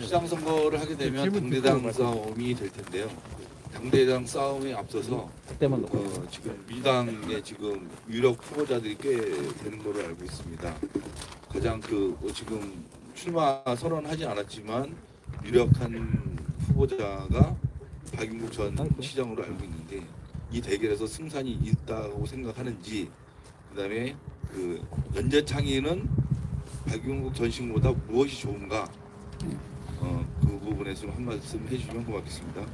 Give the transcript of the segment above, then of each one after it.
시장 선거를 하게 되면 당대당 싸움이 될 텐데요. 당대당 싸움에 앞서서 지금 민주당의 지금 유력 후보자들이 꽤 되는 걸로 알고 있습니다. 가장 지금 출마 선언하지 않았지만 유력한 후보자가 박용국 전 시장으로 알고 있는데 이 대결에서 승산이 있다고 생각하는지, 그다음에 연재창의는 박용국 전 시장보다 무엇이 좋은가, 그 부분에 좀 한 말씀 해주시면 고맙겠습니다.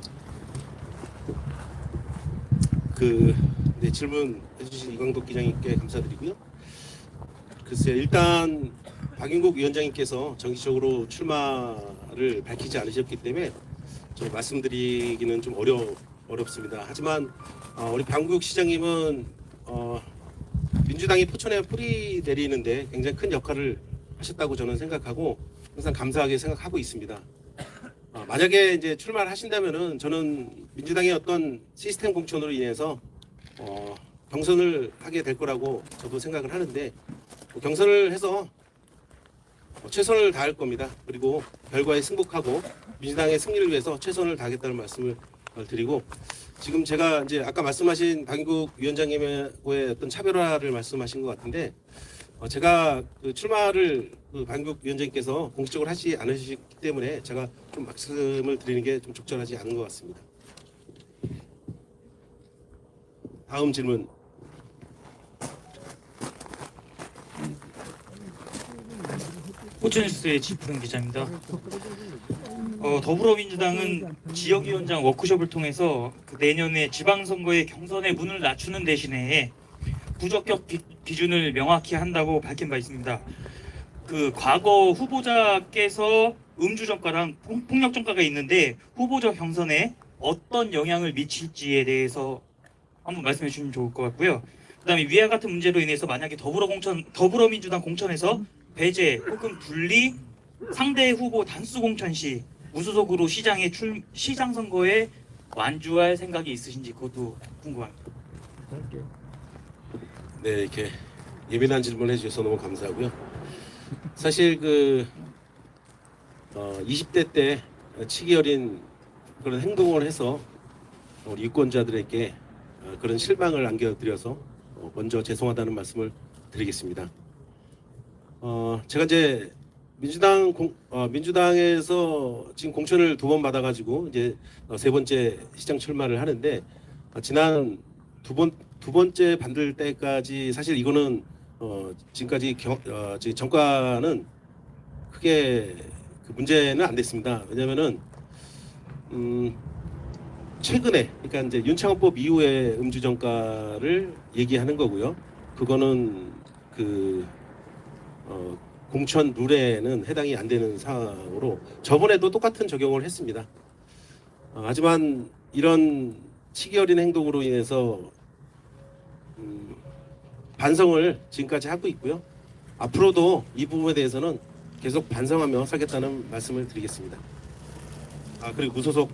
네, 질문 해주신 이광덕 기자님께 감사드리고요. 글쎄요, 일단 박용국 위원장님께서 정기적으로 출마를 밝히지 않으셨기 때문에 저 말씀드리기는 좀 어렵습니다. 하지만 우리 박용국 시장님은 민주당이 포천에 뿌리 내리는데 굉장히 큰 역할을 하셨다고 저는 생각하고 항상 감사하게 생각하고 있습니다. 만약에 이제 출마를 하신다면은 저는 민주당의 어떤 시스템 공천으로 인해서 경선을 하게 될 거라고 저도 생각을 하는데, 경선을 해서 최선을 다할 겁니다. 그리고 결과에 승복하고 민주당의 승리를 위해서 최선을 다하겠다는 말씀을 드리고, 지금 제가 이제 아까 말씀하신 박용국 위원장님의 어떤 차별화를 말씀하신 것 같은데, 제가 출마를 박용국 위원장님께서 공식적으로 하지 않으셨기 때문에 제가 좀 말씀을 드리는 게 좀 적절하지 않은 것 같습니다. 다음 질문. 포천뉴스의 지푸른 기자입니다. 더불어민주당은 지역위원장 워크숍을 통해서 내년에 지방선거의 경선의 문을 낮추는 대신에 부적격 기준을 명확히 한다고 밝힌 바 있습니다. 과거 후보자께서 음주전과랑 폭력전과가 있는데 후보자 경선에 어떤 영향을 미칠지에 대해서 한번 말씀해 주시면 좋을 것 같고요. 그다음에 위와 같은 문제로 인해서 만약에 더불어민주당 공천에서 배제 혹은 분리 상대 후보 단수 공천 시 무소속으로 시장 선거에 완주할 생각이 있으신지 그것도 궁금합니다. 네, 이렇게 예민한 질문을 해주셔서 너무 감사하고요. 사실 20대 때 치기 어린 그런 행동을 해서 우리 유권자들에게 그런 실망을 안겨드려서 먼저 죄송하다는 말씀을 드리겠습니다. 제가 이제 민주당에서 지금 공천을 2번 받아가지고 이제 3번째 시장 출마를 하는데, 지난 두 번째 받을 때까지 사실 이거는 지금까지 정과는 크게 문제는 안 됐습니다. 왜냐면은 최근에, 그러니까 이제 윤창호법 이후에 음주 전과를 얘기하는 거고요. 그거는 공천 룰에는 해당이 안 되는 상황으로 저번에도 똑같은 적용을 했습니다. 하지만 이런 치기 어린 행동으로 인해서 반성을 지금까지 하고 있고요. 앞으로도 이 부분에 대해서는 계속 반성하며 살겠다는 말씀을 드리겠습니다. 그리고 무소속,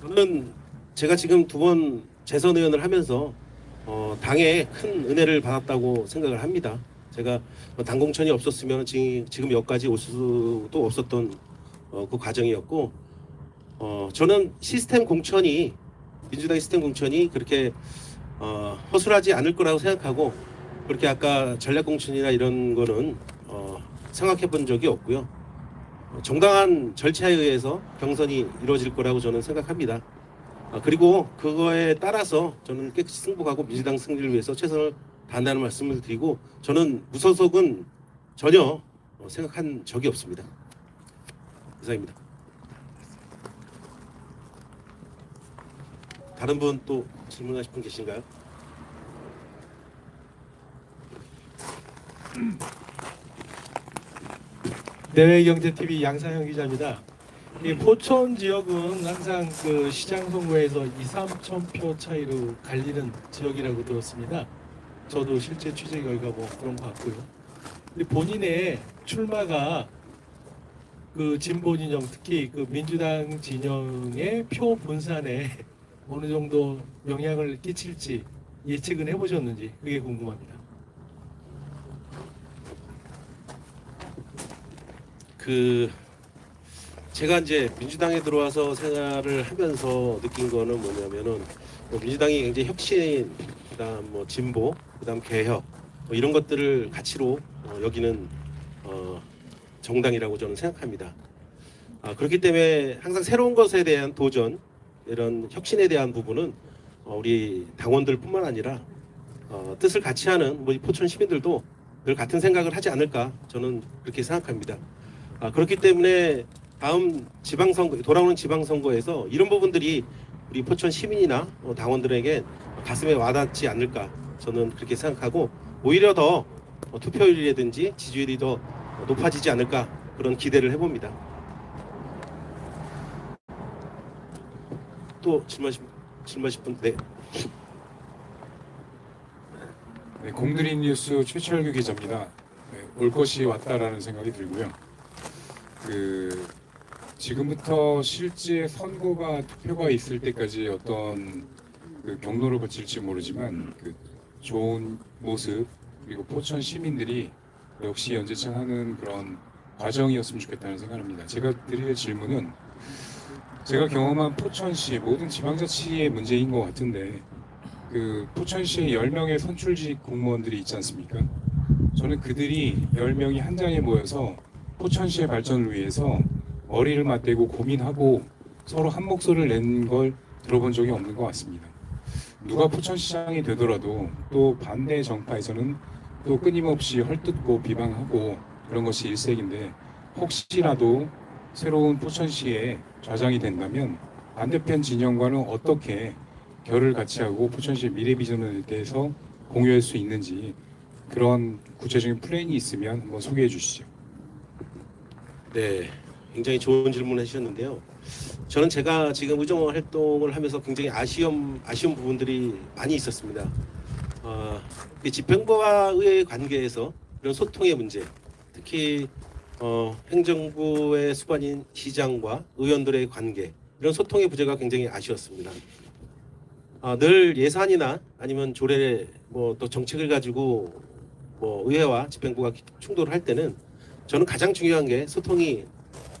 저는 제가 지금 2번 재선 의원을 하면서 당에 큰 은혜를 받았다고 생각을 합니다. 제가 당 공천이 없었으면 지금 여기까지 올 수도 없었던 그 과정이었고, 저는 민주당 시스템 공천이 그렇게 허술하지 않을 거라고 생각하고, 그렇게 아까 전략 공천이나 이런 거는 생각해 본 적이 없고요. 정당한 절차에 의해서 경선이 이루어질 거라고 저는 생각합니다. 그리고 그거에 따라서 저는 깨끗이 승복하고 민주당 승리를 위해서 최선을 다한다는 말씀을 드리고, 저는 무소속은 전혀 생각한 적이 없습니다. 이상입니다. 다른 분 또 질문하실 분 계신가요? 내외경제TV 양상현 기자입니다. 이 포천 지역은 항상 시장 선거에서 2, 3천 표 차이로 갈리는 지역이라고 들었습니다. 저도 실제 취재 결과 그런 것 같고요. 근데 본인의 출마가 진보 진영, 특히 민주당 진영의 표 분산에 어느 정도 영향을 끼칠지 예측은 해보셨는지 그게 궁금합니다. 제가 이제 민주당에 들어와서 생활을 하면서 느낀 거는 뭐냐면은 민주당이 굉장히 혁신, 그다음 뭐 진보, 그다음 개혁 뭐 이런 것들을 가치로 여기는 정당이라고 저는 생각합니다. 그렇기 때문에 항상 새로운 것에 대한 도전, 이런 혁신에 대한 부분은 우리 당원들뿐만 아니라 뜻을 같이 하는 뭐 포천 시민들도 늘 같은 생각을 하지 않을까 저는 그렇게 생각합니다. 그렇기 때문에 다음 지방선거, 돌아오는 지방선거에서 이런 부분들이 우리 포천 시민이나 당원들에게 가슴에 와닿지 않을까 저는 그렇게 생각하고, 오히려 더 투표율이라든지 지지율이 더 높아지지 않을까 그런 기대를 해봅니다. 또 질문하실 분? 네. 네, 공드린 뉴스 최철규 기자입니다. 네, 올 것이 왔다라는 생각이 들고요. 지금부터 실제 선거가 투표가 있을 때까지 어떤 경로를 거칠지 모르지만 좋은 모습, 그리고 포천 시민들이 역시 연재창하는 그런 과정이었으면 좋겠다는 생각합니다. 제가 드릴 질문은, 제가 경험한 포천시 모든 지방자치의 문제인 것 같은데, 포천시에 10명의 선출직 공무원들이 있지 않습니까? 저는 그들이 10명이 한 장에 모여서 포천시의 발전을 위해서 머리를 맞대고 고민하고 서로 한 목소리를 낸 걸 들어본 적이 없는 것 같습니다. 누가 포천시장이 되더라도 또 반대 정파에서는 또 끊임없이 헐뜯고 비방하고 그런 것이 일색인데, 혹시라도 새로운 포천시의 좌장이 된다면 반대편 진영과는 어떻게 결을 같이 하고 포천시의 미래 비전에 대해서 공유할 수 있는지, 그런 구체적인 플랜이 있으면 한번 소개해 주시죠. 네, 굉장히 좋은 질문 해주셨는데요. 저는 제가 지금 의정 활동을 하면서 굉장히 아쉬운 부분들이 많이 있었습니다. 집행부와 의회의 관계에서 이런 소통의 문제, 특히 행정부의 수반인 시장과 의원들의 관계, 이런 소통의 부재가 굉장히 아쉬웠습니다. 늘 예산이나 아니면 조례 뭐 또 정책을 가지고 뭐 의회와 집행부가 충돌을 할 때는 저는 가장 중요한 게 소통이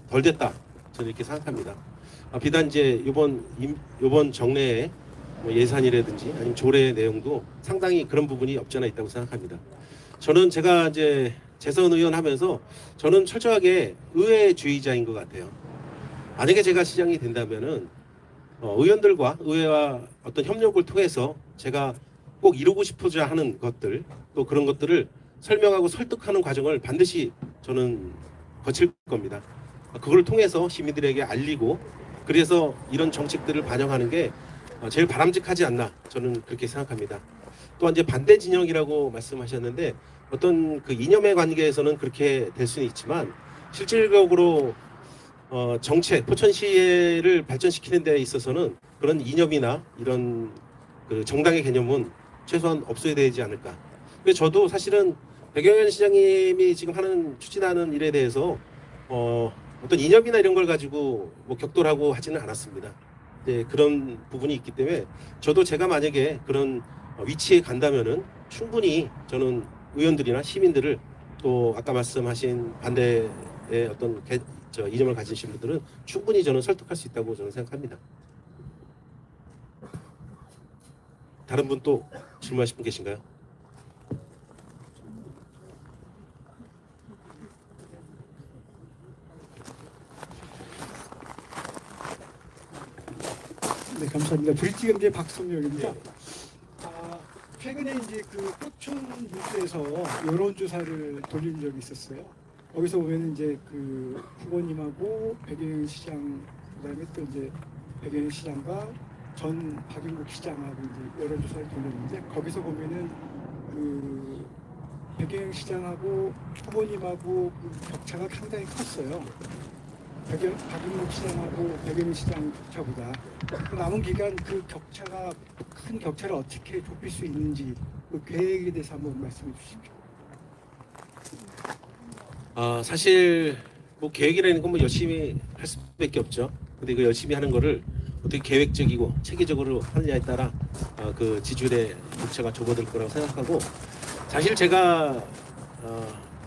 덜 됐다, 저는 이렇게 생각합니다. 비단 이제 이번 정례에 뭐 예산이라든지 아니면 조례 내용도 상당히 그런 부분이 없지 않아 있다고 생각합니다. 저는 제가 이제 재선 의원 하면서 저는 철저하게 의회주의자인 것 같아요. 만약에 제가 시장이 된다면은 의원들과 의회와 어떤 협력을 통해서 제가 꼭 이루고 싶어져 하는 것들, 또 그런 것들을 설명하고 설득하는 과정을 반드시 저는 거칠 겁니다. 그걸 통해서 시민들에게 알리고, 그래서 이런 정책들을 반영하는 게 제일 바람직하지 않나, 저는 그렇게 생각합니다. 또한 이제 반대 진영이라고 말씀하셨는데, 어떤 그 이념의 관계에서는 그렇게 될 수는 있지만 실질적으로 정책, 포천시를 발전시키는 데 있어서는 그런 이념이나 이런 그 정당의 개념은 최소한 없어야 되지 않을까. 그래서 저도 사실은 백영현 시장님이 지금 추진하는 일에 대해서 어떤 이념이나 이런 걸 가지고 뭐 격돌하고 하지는 않았습니다. 네, 그런 부분이 있기 때문에 저도 제가 만약에 그런 위치에 간다면은 충분히 저는 의원들이나 시민들을, 또 아까 말씀하신 반대의 어떤 이념을 가지신 분들은 충분히 저는 설득할 수 있다고 저는 생각합니다. 다른 분 또 질문하실 분 계신가요? 네, 감사합니다. 브릿지경제 박성렬입니다. 최근에 이제 그 포천 뉴스에서 여론조사를 돌린 적이 있었어요. 거기서 보면 이제 그 후보님하고 백영현 시장, 그다음에 또 이제 백영현 시장과 전 박용국 시장하고 이제 여론조사를 돌렸는데, 거기서 보면은 그 백영현 시장하고 후보님하고 그 격차가 상당히 컸어요. 박용국 시장하고 백영현 시장 격차보다. 남은 기간 그 격차가, 큰 격차를 어떻게 좁힐 수 있는지 그 계획에 대해서 한번 말씀해 주십시오. 사실 뭐 계획이라는 건 뭐 열심히 할 수밖에 없죠. 근데 그 열심히 하는 거를 어떻게 계획적이고 체계적으로 하느냐에 따라 그 지지율의 격차가 좁아들 거라고 생각하고, 사실 제가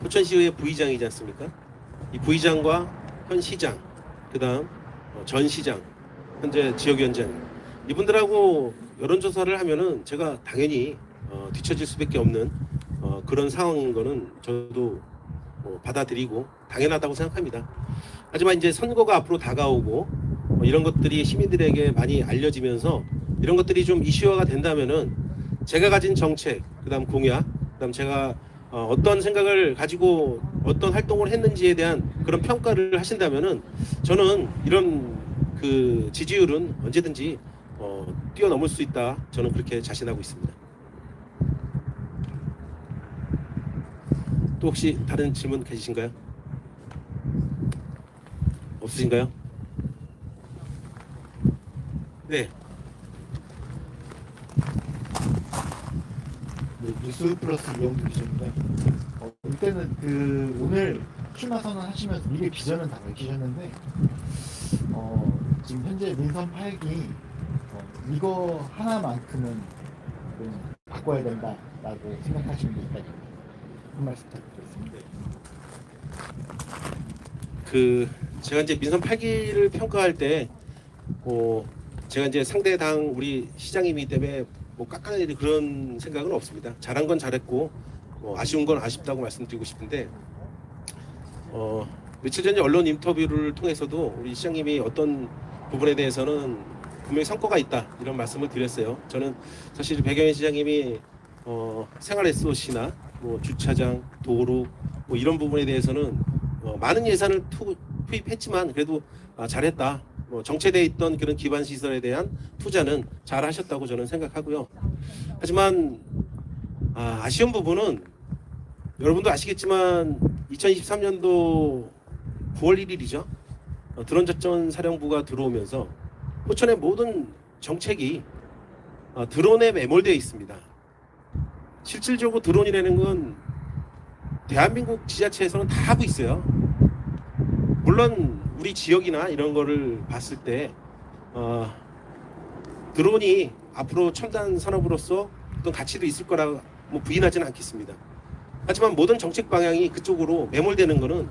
포천시의회 부의장이지 않습니까? 이 부의장과 현 시장, 그다음 전 시장, 현재 지역위원장 이분들하고 여론조사를 하면은 제가 당연히 뒤처질 수밖에 없는 그런 상황인 거는 저도 받아들이고 당연하다고 생각합니다. 하지만 이제 선거가 앞으로 다가오고 이런 것들이 시민들에게 많이 알려지면서 이런 것들이 좀 이슈화가 된다면은 제가 가진 정책, 그다음 공약, 그다음 제가 어떤 생각을 가지고 어떤 활동을 했는지에 대한 그런 평가를 하신다면은 저는 이런 그 지지율은 언제든지 뛰어넘을 수 있다. 저는 그렇게 자신하고 있습니다. 또 혹시 다른 질문 계신가요? 없으신가요? 네. 네, 뉴스 플러스 이영두 기자입니다. 이때는 그 오늘 출마 선언하시면서 미래 비전은 다 밝히셨는데 지금 현재 민선 8기 이거 하나만큼은 좀 바꿔야 된다라고 생각하시는 게 있다면 한 말씀 부탁드리겠습니다. 그 제가 이제 민선 8기를 평가할 때 제가 이제 상대 당 우리 시장이기 때문에 뭐 깎아내릴 그런 생각은 없습니다. 잘한 건 잘했고 아쉬운 건 아쉽다고 말씀드리고 싶은데 며칠 전에 언론 인터뷰를 통해서도 우리 시장님이 어떤 부분에 대해서는 분명히 성과가 있다 이런 말씀을 드렸어요. 저는 사실 백영현 시장님이 생활 SOC나 뭐 주차장, 도로 뭐 이런 부분에 대해서는 많은 예산을 투입했지만 그래도 잘했다. 정체되어 있던 그런 기반 시설에 대한 투자는 잘 하셨다고 저는 생각하고요. 하지만 아쉬운 부분은 여러분도 아시겠지만 2023년도 9월 1일이죠. 드론작전 사령부가 들어오면서 포천의 모든 정책이 드론에 매몰되어 있습니다. 실질적으로 드론이라는 건 대한민국 지자체에서는 다 하고 있어요. 물론 우리 지역이나 이런 거를 봤을 때 드론이 앞으로 첨단 산업으로서 어떤 가치도 있을 거라 뭐 부인하지는 않겠습니다. 하지만 모든 정책 방향이 그쪽으로 매몰되는 거는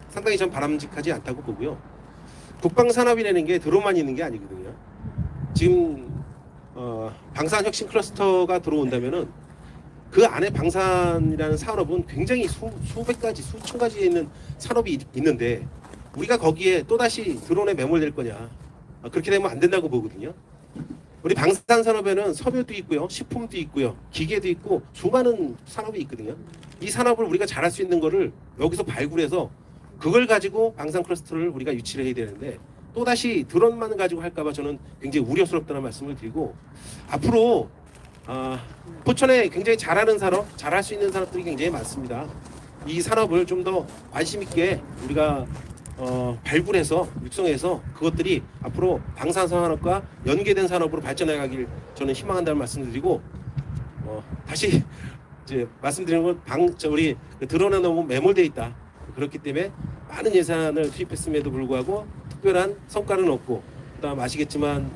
상당히 전 바람직하지 않다고 보고요. 국방산업이라는 게 드론만 있는 게 아니거든요. 지금 방산혁신 클러스터가 들어온다면은 그 안에 방산이라는 산업은 굉장히 수백 가지, 수천 가지에 있는 산업이 있는데 우리가 거기에 또다시 드론에 매몰될 거냐. 그렇게 되면 안 된다고 보거든요. 우리 방산 산업에는 섬유도 있고요, 식품도 있고요, 기계도 있고 수많은 산업이 있거든요. 이 산업을 우리가 잘할 수 있는 거를 여기서 발굴해서 그걸 가지고 방산 클러스터를 우리가 유치를 해야 되는데 또다시 드론만 가지고 할까봐 저는 굉장히 우려스럽다는 말씀을 드리고 앞으로 포천에 굉장히 잘하는 산업, 잘할 수 있는 산업들이 굉장히 많습니다. 이 산업을 좀 더 관심 있게 우리가 발굴해서 육성해서 그것들이 앞으로 방산 산업과 연계된 산업으로 발전해 가길 저는 희망한다는 말씀을 드리고 다시 이제 말씀드리는 건 우리 드론에 너무 매몰되어 있다. 그렇기 때문에 많은 예산을 투입했음에도 불구하고 특별한 성과는 없고 그다음 아시겠지만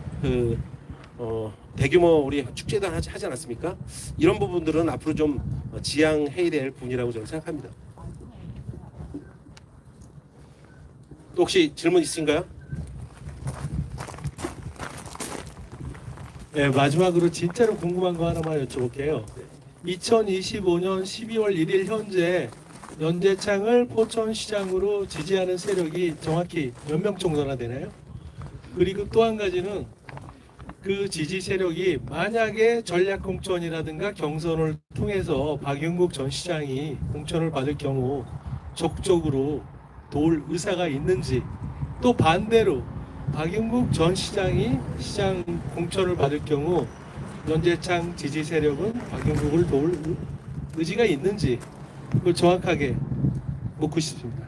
대규모 우리 축제도 하지 않았습니까? 이런 부분들은 앞으로 좀 지양해야 될 부분이라고 저는 생각합니다. 또 혹시 질문 있으신가요? 네, 마지막으로 진짜로 궁금한 거 하나만 여쭤볼게요. 2025년 12월 1일 현재 연재창을 포천시장으로 지지하는 세력이 정확히 몇 명 정도나 되나요? 그리고 또 한 가지는 그 지지 세력이 만약에 전략공천이라든가 경선을 통해서 박윤국 전 시장이 공천을 받을 경우 적극적으로 도울 의사가 있는지, 또 반대로 박윤국 전 시장이 시장 공천을 받을 경우 연재창 지지 세력은 박윤국을 도울 의지가 있는지 그걸 정확하게 묻고 싶습니다.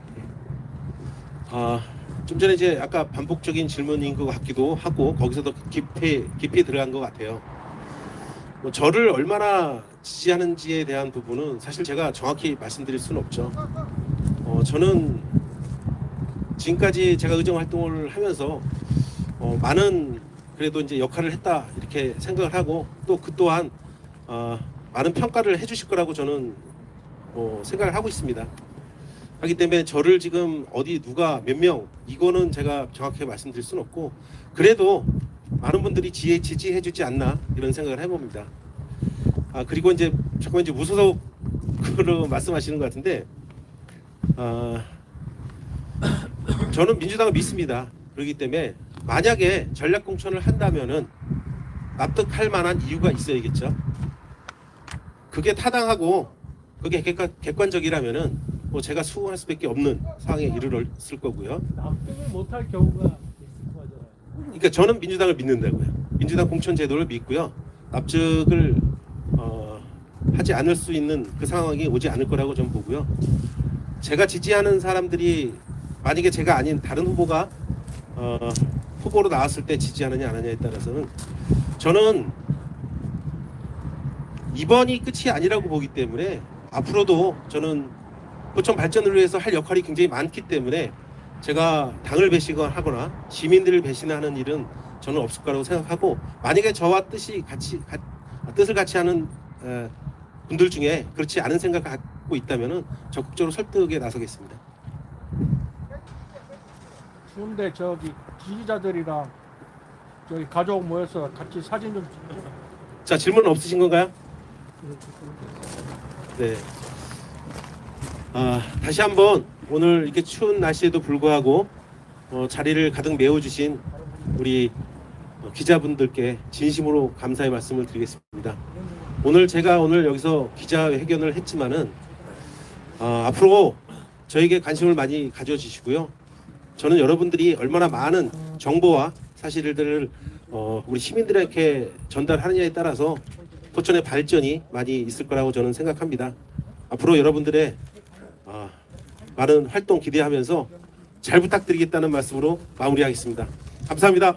좀 전에 이제 아까 반복적인 질문인 것 같기도 하고 거기서 더 깊이 들어간 것 같아요. 뭐 저를 얼마나 지지하는지에 대한 부분은 사실 제가 정확히 말씀드릴 수는 없죠. 저는 지금까지 제가 의정 활동을 하면서 많은 그래도 이제 역할을 했다 이렇게 생각을 하고 또 그 또한 많은 평가를 해주실 거라고 저는 생각을 하고 있습니다. 하기 때문에 저를 지금 어디 누가 몇 명 이거는 제가 정확하게 말씀드릴 수는 없고 그래도 많은 분들이 지지해주지 않나 이런 생각을 해봅니다. 그리고 이제 잠깐 이제 무소속으로 말씀하시는 것 같은데 저는 민주당을 믿습니다. 그렇기 때문에 만약에 전략 공천을 한다면은 납득할 만한 이유가 있어야겠죠. 그게 타당하고 그게 객관적이라면은 뭐 제가 수긍할 수밖에 없는 상황에 이르렀을 거고요. 납득을 못할 경우가 있을 거잖아요. 그러니까 저는 민주당을 믿는다고요. 민주당 공천 제도를 믿고요. 납득을 하지 않을 수 있는 그 상황이 오지 않을 거라고 저는 보고요. 제가 지지하는 사람들이 만약에 제가 아닌 다른 후보가 후보로 나왔을 때 지지하느냐 안 하느냐에 따라서는 저는 이번이 끝이 아니라고 보기 때문에 앞으로도 저는 포천 발전을 위해서 할 역할이 굉장히 많기 때문에 제가 당을 배신하거나 시민들을 배신하는 일은 저는 없을 거라고 생각하고 만약에 저와 뜻을 같이 하는 분들 중에 그렇지 않은 생각을 갖고 있다면 적극적으로 설득에 나서겠습니다. 추운데 저기 지지자들이랑 저기 가족 모여서 같이 사진 좀 찍죠. 자, 질문 없으신 건가요? 네. 다시 한번 오늘 이렇게 추운 날씨에도 불구하고 자리를 가득 메워주신 우리 기자분들께 진심으로 감사의 말씀을 드리겠습니다. 제가 오늘 여기서 기자회견을 했지만은 앞으로 저에게 관심을 많이 가져주시고요. 저는 여러분들이 얼마나 많은 정보와 사실들을 우리 시민들에게 전달하느냐에 따라서 포천의 발전이 많이 있을 거라고 저는 생각합니다. 앞으로 여러분들의 많은 활동 기대하면서 잘 부탁드리겠다는 말씀으로 마무리하겠습니다. 감사합니다.